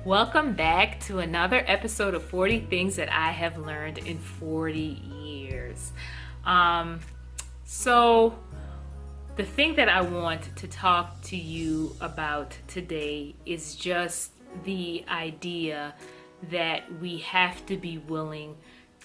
Welcome back to another episode of 40 Things That I Have Learned in 40 Years. So, the thing that I want to talk to you about today is just the idea that we have to be willing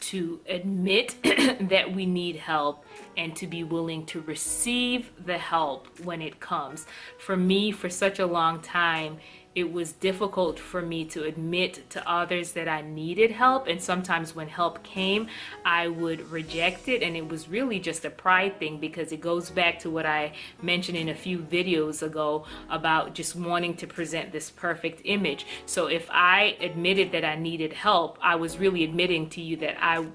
to admit that we need help and to be willing to receive the help when it comes. For me, for such a long time, it was difficult for me to admit to others that I needed help, and sometimes when help came, I would reject it, and it was really just a pride thing because it goes back to what I mentioned in a few videos ago about just wanting to present this perfect image. So if I admitted that I needed help, I was really admitting to you that I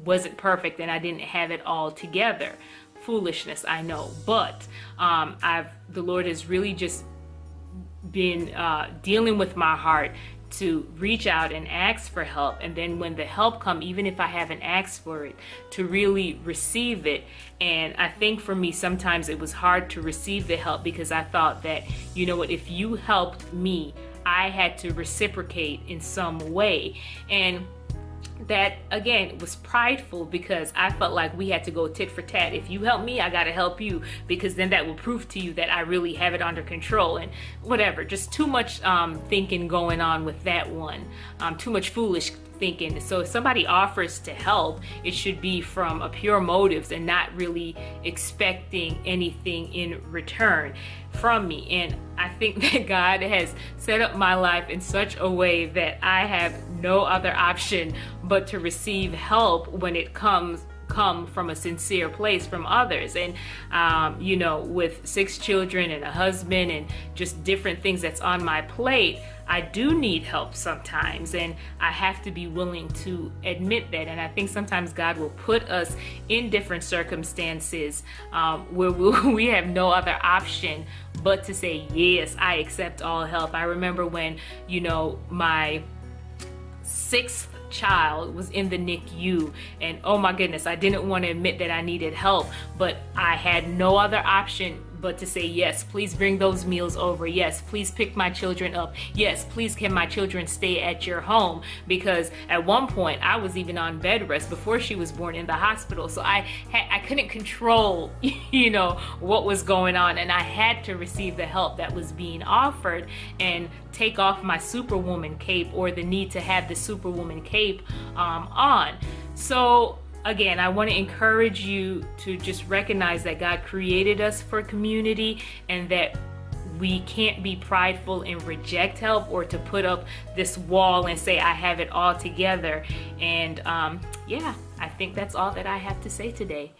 wasn't perfect and I didn't have it all together. Foolishness, I know, but the Lord has really just been dealing with my heart to reach out and ask for help, and then when the help come, even if I haven't asked for it, to really receive it. And I think for me sometimes it was hard to receive the help because I thought that, you know what, if you helped me, I had to reciprocate in some way. And that again was prideful because I felt like we had to go tit for tat. If you help me, I gotta help you, because then that will prove to you that I really have it under control. And whatever, just too much thinking going on with that one, too much foolish thinking. So if somebody offers to help, it should be from a pure motives and not really expecting anything in return from me. And I think that God has set up my life in such a way that I have no other option but to receive help when it come from a sincere place from others. And with 6 children and a husband and just different things that's on my plate, I do need help sometimes, and I have to be willing to admit that. And I think sometimes God will put us in different circumstances where we have no other option but to say, yes, I accept all help. I remember when, my 6th child was in the NICU, and oh my goodness, I didn't want to admit that I needed help, but I had no other option but to say, yes, please bring those meals over. Yes, please pick my children up. Yes, please can my children stay at your home? Because at one point I was even on bed rest before she was born in the hospital. So I couldn't control, what was going on, and I had to receive the help that was being offered and take off my superwoman cape, or the need to have the superwoman cape on. So again, I want to encourage you to just recognize that God created us for community, and that we can't be prideful and reject help, or to put up this wall and say, I have it all together. And I think that's all that I have to say today.